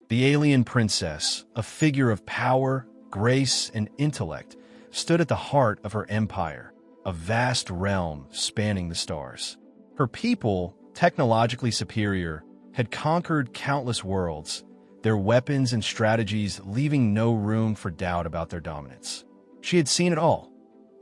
The alien princess, a figure of power, grace, and intellect, stood at the heart of her empire, a vast realm spanning the stars. Her people, technologically superior, had conquered countless worlds, their weapons and strategies leaving no room for doubt about their dominance. She had seen it all.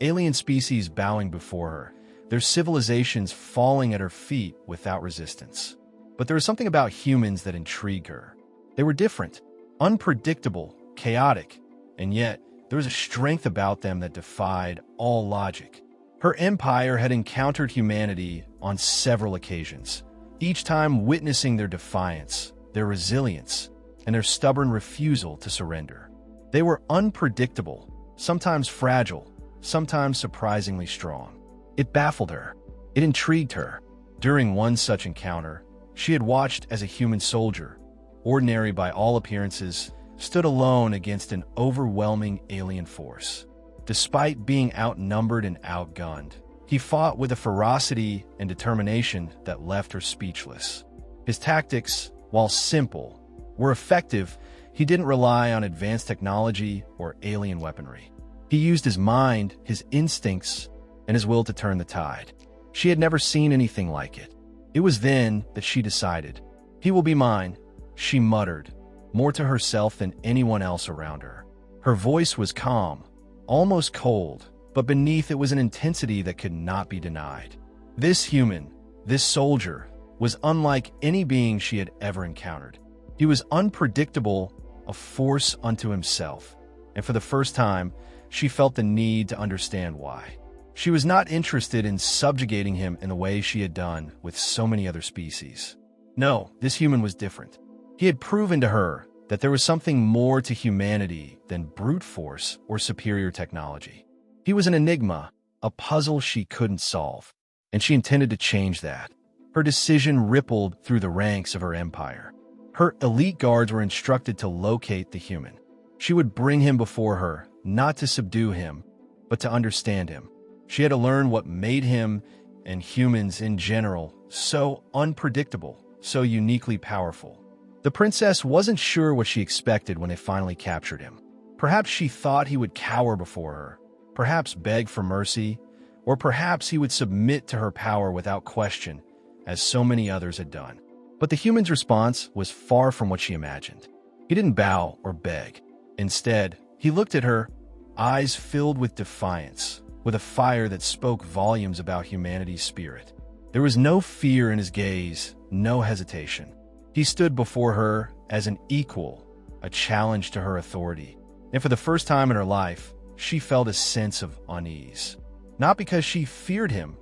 Alien species bowing before her, their civilizations falling at her feet without resistance. But there was something about humans that intrigued her. They were different, unpredictable, chaotic, and yet there was a strength about them that defied all logic. Her empire had encountered humanity on several occasions, each time witnessing their defiance, their resilience, and their stubborn refusal to surrender. They were unpredictable, sometimes fragile, sometimes surprisingly strong. It baffled her. It intrigued her. During one such encounter, she had watched as a human soldier, ordinary by all appearances, stood alone against an overwhelming alien force. Despite being outnumbered and outgunned, he fought with a ferocity and determination that left her speechless. His tactics, while simple, were effective. He didn't rely on advanced technology or alien weaponry. He used his mind, his instincts, and his will to turn the tide. She had never seen anything like it. It was then that she decided, "He will be mine," she muttered, more to herself than anyone else around her. Her voice was calm, almost cold, but beneath it was an intensity that could not be denied. This human, this soldier, was unlike any being she had ever encountered. He was unpredictable, a force unto himself, and for the first time, she felt the need to understand why. She was not interested in subjugating him in the way she had done with so many other species. No, this human was different. He had proven to her that there was something more to humanity than brute force or superior technology. He was an enigma, a puzzle she couldn't solve, and she intended to change that. Her decision rippled through the ranks of her empire. Her elite guards were instructed to locate the human. She would bring him before her, not to subdue him, but to understand him. She had to learn what made him, and humans in general, so unpredictable, so uniquely powerful. The princess wasn't sure what she expected when they finally captured him. Perhaps she thought he would cower before her, perhaps beg for mercy, or perhaps he would submit to her power without question, as so many others had done. But the human's response was far from what she imagined. He didn't bow or beg. Instead, he looked at her, eyes filled with defiance, with a fire that spoke volumes about humanity's spirit. There was no fear in his gaze, no hesitation. He stood before her as an equal, a challenge to her authority. And for the first time in her life, she felt a sense of unease. Not because she feared him.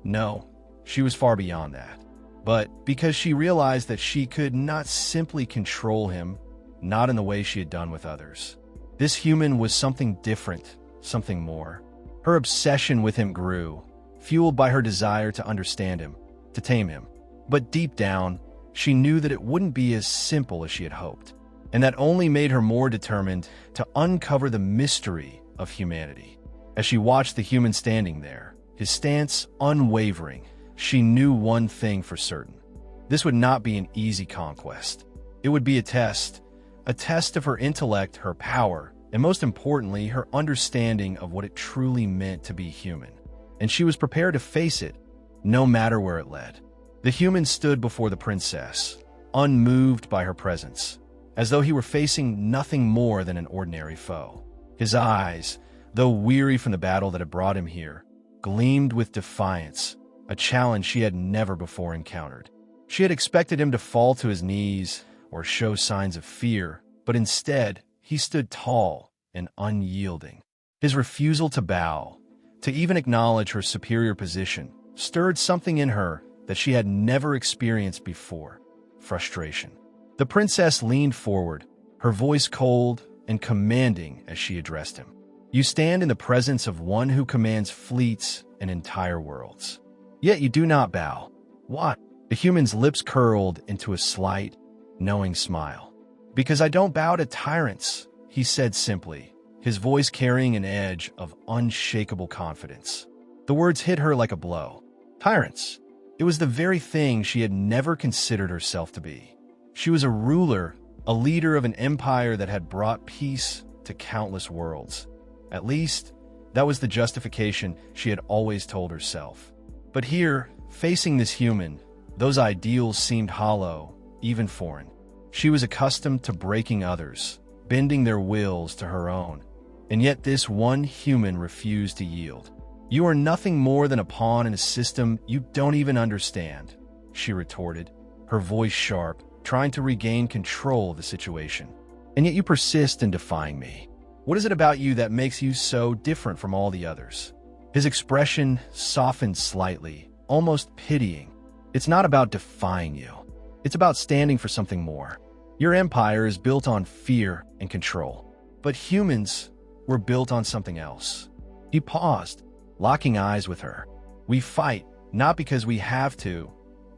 No, she was far beyond that. But because she realized that she could not simply control him, not in the way she had done with others. This human was something different, something more. Her obsession with him grew, fueled by her desire to understand him, to tame him. But deep down, she knew that it wouldn't be as simple as she had hoped, and that only made her more determined to uncover the mystery of humanity. As she watched the human standing there, his stance unwavering, she knew one thing for certain. This would not be an easy conquest. It would be a test of her intellect, her power, and most importantly, her understanding of what it truly meant to be human. And she was prepared to face it, no matter where it led. The human stood before the princess, unmoved by her presence, as though he were facing nothing more than an ordinary foe. His eyes, though weary from the battle that had brought him here, gleamed with defiance, a challenge she had never before encountered. She had expected him to fall to his knees or show signs of fear, but instead, he stood tall and unyielding. His refusal to bow, to even acknowledge her superior position, stirred something in her that she had never experienced before: frustration. The princess leaned forward, her voice cold and commanding as she addressed him. "You stand in the presence of one who commands fleets and entire worlds. Yet you do not bow. Why?" The human's lips curled into a slight, knowing smile. "Because I don't bow to tyrants," he said simply, his voice carrying an edge of unshakable confidence. The words hit her like a blow. Tyrants. It was the very thing she had never considered herself to be. She was a ruler, a leader of an empire that had brought peace to countless worlds. At least, that was the justification she had always told herself. But here, facing this human, those ideals seemed hollow, even foreign. She was accustomed to breaking others, bending their wills to her own. And yet this one human refused to yield. "You are nothing more than a pawn in a system you don't even understand," she retorted, her voice sharp, trying to regain control of the situation. "And yet you persist in defying me. What is it about you that makes you so different from all the others?" His expression softened slightly, almost pitying. "It's not about defying you. It's about standing for something more. Your empire is built on fear and control. But humans were built on something else." He paused, locking eyes with her. "We fight, not because we have to,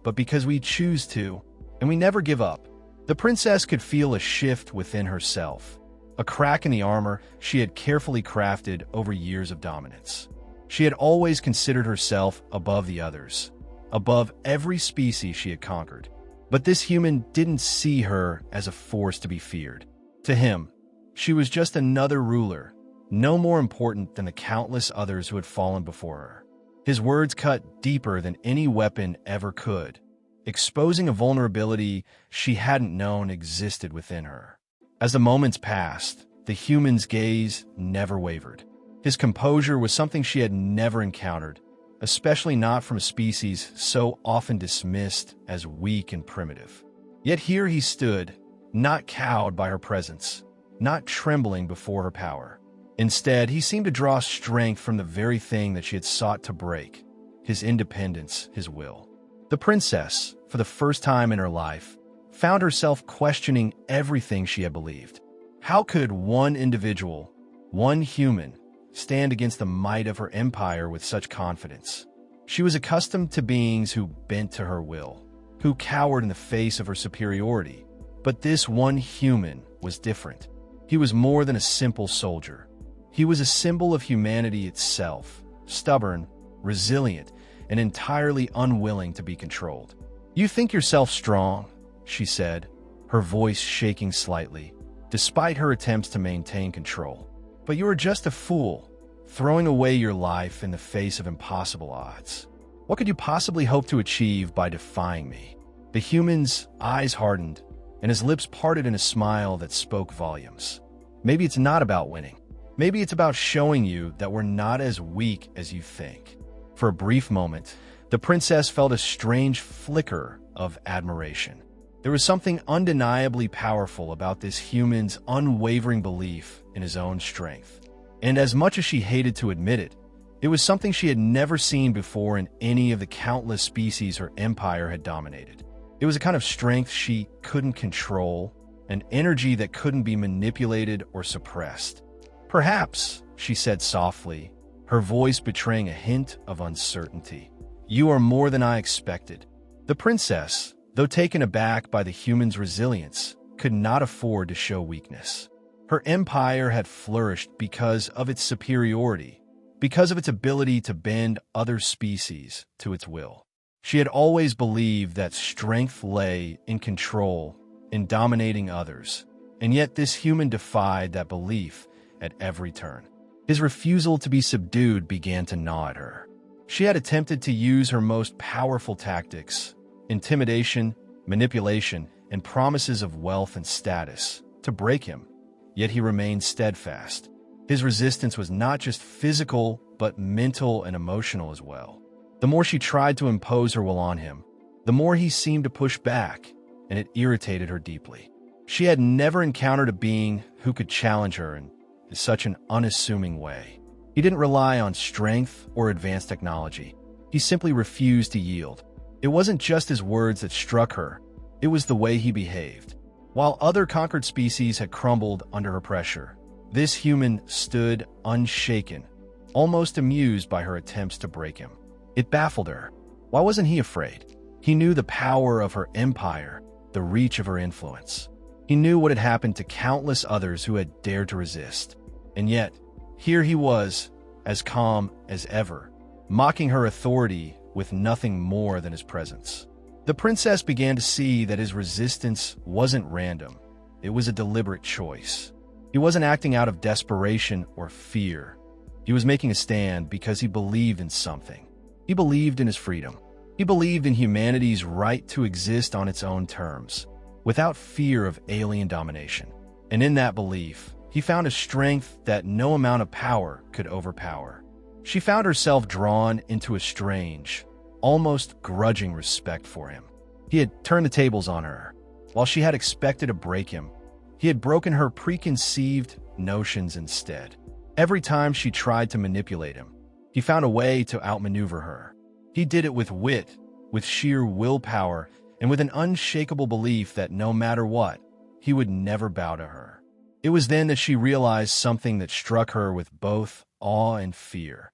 but because we choose to, and we never give up." The princess could feel a shift within herself, a crack in the armor she had carefully crafted over years of dominance. She had always considered herself above the others, above every species she had conquered. But this human didn't see her as a force to be feared. To him, she was just another ruler, no more important than the countless others who had fallen before her. His words cut deeper than any weapon ever could, exposing a vulnerability she hadn't known existed within her. As the moments passed, the human's gaze never wavered. His composure was something she had never encountered, especially not from a species so often dismissed as weak and primitive. Yet here he stood, not cowed by her presence, not trembling before her power. Instead, he seemed to draw strength from the very thing that she had sought to break, his independence, his will. The princess, for the first time in her life, found herself questioning everything she had believed. How could one individual, one human, stand against the might of her empire with such confidence? She was accustomed to beings who bent to her will, who cowered in the face of her superiority. But this one human was different. He was more than a simple soldier. He was a symbol of humanity itself, stubborn, resilient, and entirely unwilling to be controlled. "You think yourself strong," she said, her voice shaking slightly, despite her attempts to maintain control. "But you are just a fool, throwing away your life in the face of impossible odds. What could you possibly hope to achieve by defying me?" The human's eyes hardened, and his lips parted in a smile that spoke volumes. "Maybe it's not about winning. Maybe it's about showing you that we're not as weak as you think." For a brief moment, the princess felt a strange flicker of admiration. There was something undeniably powerful about this human's unwavering belief in his own strength. And as much as she hated to admit it, it was something she had never seen before in any of the countless species her empire had dominated. It was a kind of strength she couldn't control, an energy that couldn't be manipulated or suppressed. "Perhaps," she said softly, her voice betraying a hint of uncertainty, "you are more than I expected." The princess, though taken aback by the human's resilience, could not afford to show weakness. Her empire had flourished because of its superiority, because of its ability to bend other species to its will. She had always believed that strength lay in control, in dominating others, and yet this human defied that belief at every turn. His refusal to be subdued began to gnaw at her. She had attempted to use her most powerful tactics, intimidation, manipulation, and promises of wealth and status, to break him, yet he remained steadfast. His resistance was not just physical, but mental and emotional as well. The more she tried to impose her will on him, the more he seemed to push back, and it irritated her deeply. She had never encountered a being who could challenge her in such an unassuming way. He didn't rely on strength or advanced technology. He simply refused to yield. It wasn't just his words that struck her, it was the way he behaved. While other conquered species had crumbled under her pressure, this human stood unshaken, almost amused by her attempts to break him. It baffled her. Why wasn't he afraid? He knew the power of her empire, the reach of her influence. He knew what had happened to countless others who had dared to resist. And yet, here he was, as calm as ever, mocking her authority with nothing more than his presence. The princess began to see that his resistance wasn't random. it was a deliberate choice. He wasn't acting out of desperation or fear. He was making a stand because he believed in something. He believed in his freedom. He believed in humanity's right to exist on its own terms, without fear of alien domination. And in that belief, he found a strength that no amount of power could overpower. She found herself drawn into a strange, almost grudging respect for him. He had turned the tables on her. While she had expected to break him, he had broken her preconceived notions instead. Every time she tried to manipulate him, he found a way to outmaneuver her. He did it with wit, with sheer willpower, and with an unshakable belief that no matter what, he would never bow to her. It was then that she realized something that struck her with both awe and fear.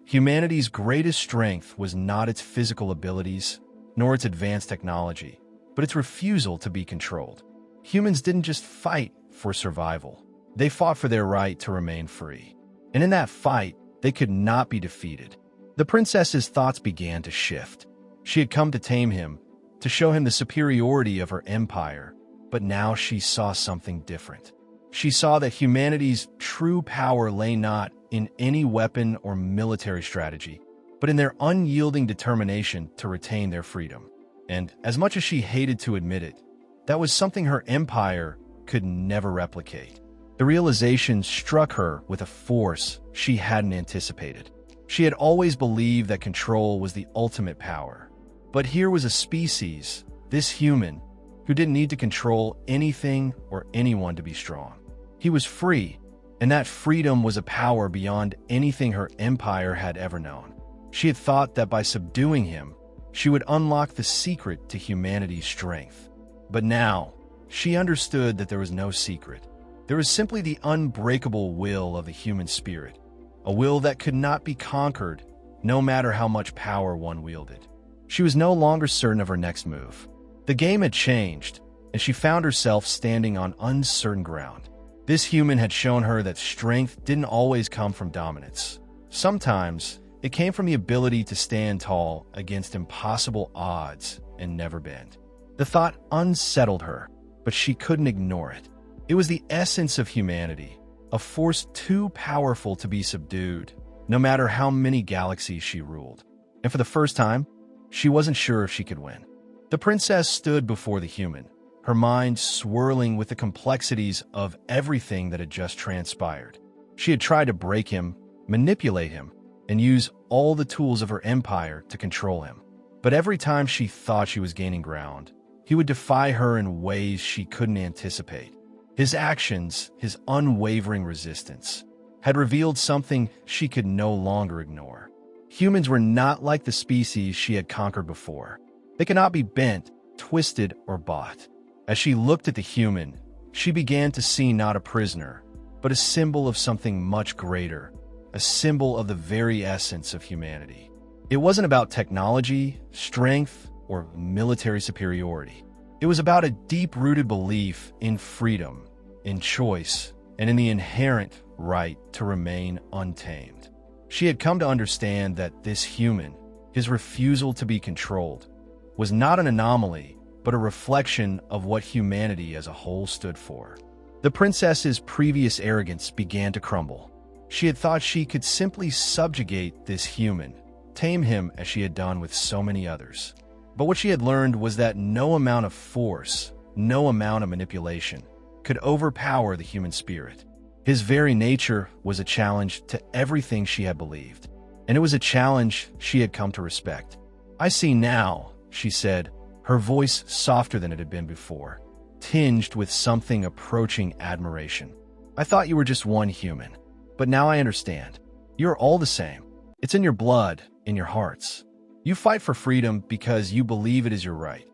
Humanity's greatest strength was not its physical abilities, nor its advanced technology, but its refusal to be controlled. Humans didn't just fight for survival. They fought for their right to remain free. And in that fight, they could not be defeated. The princess's thoughts began to shift. She had come to tame him, to show him the superiority of her empire, but now she saw something different. She saw that humanity's true power lay not in any weapon or military strategy, but in their unyielding determination to retain their freedom. And as much as she hated to admit it, that was something her empire could never replicate. The realization struck her with a force she hadn't anticipated. She had always believed that control was the ultimate power. But here was a species, this human, who didn't need to control anything or anyone to be strong. He was free, and that freedom was a power beyond anything her empire had ever known. She had thought that by subduing him, she would unlock the secret to humanity's strength. But now, she understood that there was no secret. There was simply the unbreakable will of the human spirit, a will that could not be conquered, no matter how much power one wielded. She was no longer certain of her next move. The game had changed, and she found herself standing on uncertain ground. This human had shown her that strength didn't always come from dominance. Sometimes, it came from the ability to stand tall against impossible odds and never bend. The thought unsettled her, but she couldn't ignore it. It was the essence of humanity, a force too powerful to be subdued, no matter how many galaxies she ruled. And for the first time, she wasn't sure if she could win. The princess stood before the human, her mind swirling with the complexities of everything that had just transpired. She had tried to break him, manipulate him, and use all the tools of her empire to control him. But every time she thought she was gaining ground, he would defy her in ways she couldn't anticipate. His actions, his unwavering resistance, had revealed something she could no longer ignore. Humans were not like the species she had conquered before. They could not be bent, twisted, or bought. As she looked at the human, she began to see not a prisoner, but a symbol of something much greater, a symbol of the very essence of humanity. It wasn't about technology, strength, or military superiority. It was about a deep-rooted belief in freedom, in choice, and in the inherent right to remain untamed. She had come to understand that this human, his refusal to be controlled, was not an anomaly, but a reflection of what humanity as a whole stood for. The princess's previous arrogance began to crumble. She had thought she could simply subjugate this human, tame him as she had done with so many others. But what she had learned was that no amount of force, no amount of manipulation, could overpower the human spirit. His very nature was a challenge to everything she had believed, and it was a challenge she had come to respect. "I see now," she said, her voice softer than it had been before, tinged with something approaching admiration. "I thought you were just one human, but now I understand. You're all the same. It's in your blood, in your hearts. You fight for freedom because you believe it is your right,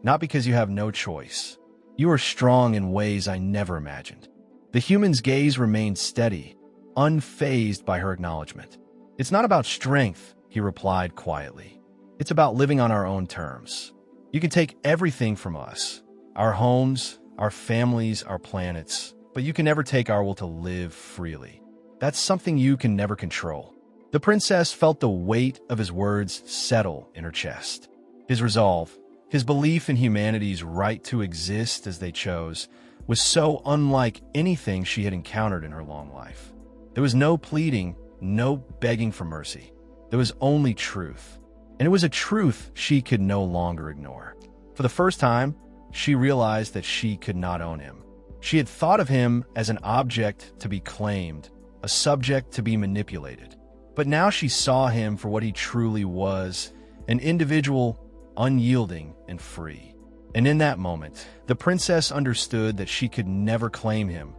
not because you have no choice. You are strong in ways I never imagined." The human's gaze remained steady, unfazed by her acknowledgement. "It's not about strength," he replied quietly. "It's about living on our own terms. You can take everything from us, our homes, our families, our planets, but you can never take our will to live freely. That's something you can never control." The princess felt the weight of his words settle in her chest. His resolve, his belief in humanity's right to exist as they chose, was so unlike anything she had encountered in her long life. There was no pleading, no begging for mercy. There was only truth. And it was a truth she could no longer ignore. For the first time, she realized that she could not own him. She had thought of him as an object to be claimed, a subject to be manipulated. But now she saw him for what he truly was, an individual, unyielding and free. And in that moment, the princess understood that she could never claim him,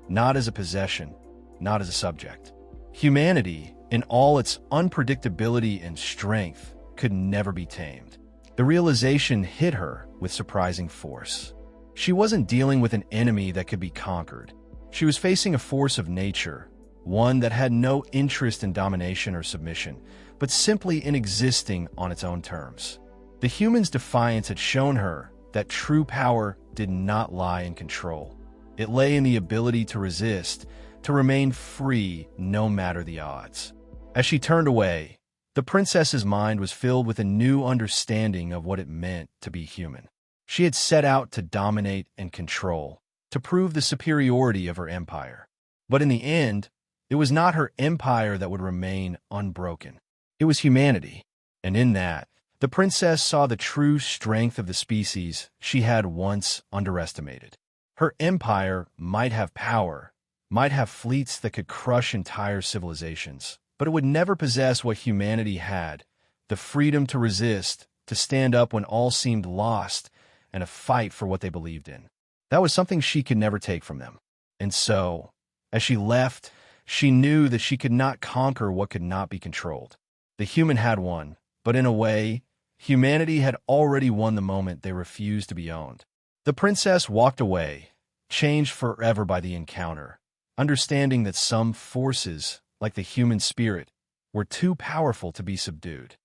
not as a possession, not as a subject. Humanity, in all its unpredictability and strength, could never be tamed. The realization hit her with surprising force. She wasn't dealing with an enemy that could be conquered. She was facing a force of nature, one that had no interest in domination or submission, but simply in existing on its own terms. The human's defiance had shown her that true power did not lie in control. It lay in the ability to resist, to remain free no matter the odds. As she turned away, the princess's mind was filled with a new understanding of what it meant to be human. She had set out to dominate and control, to prove the superiority of her empire. But in the end, it was not her empire that would remain unbroken. It was humanity. And in that, the princess saw the true strength of the species she had once underestimated. Her empire might have power, might have fleets that could crush entire civilizations, but it would never possess what humanity had, the freedom to resist, to stand up when all seemed lost, and to fight for what they believed in. That was something she could never take from them. And so, as she left, she knew that she could not conquer what could not be controlled. The human had won, but in a way, humanity had already won the moment they refused to be owned. The princess walked away, changed forever by the encounter, understanding that some forces, like the human spirit, were too powerful to be subdued.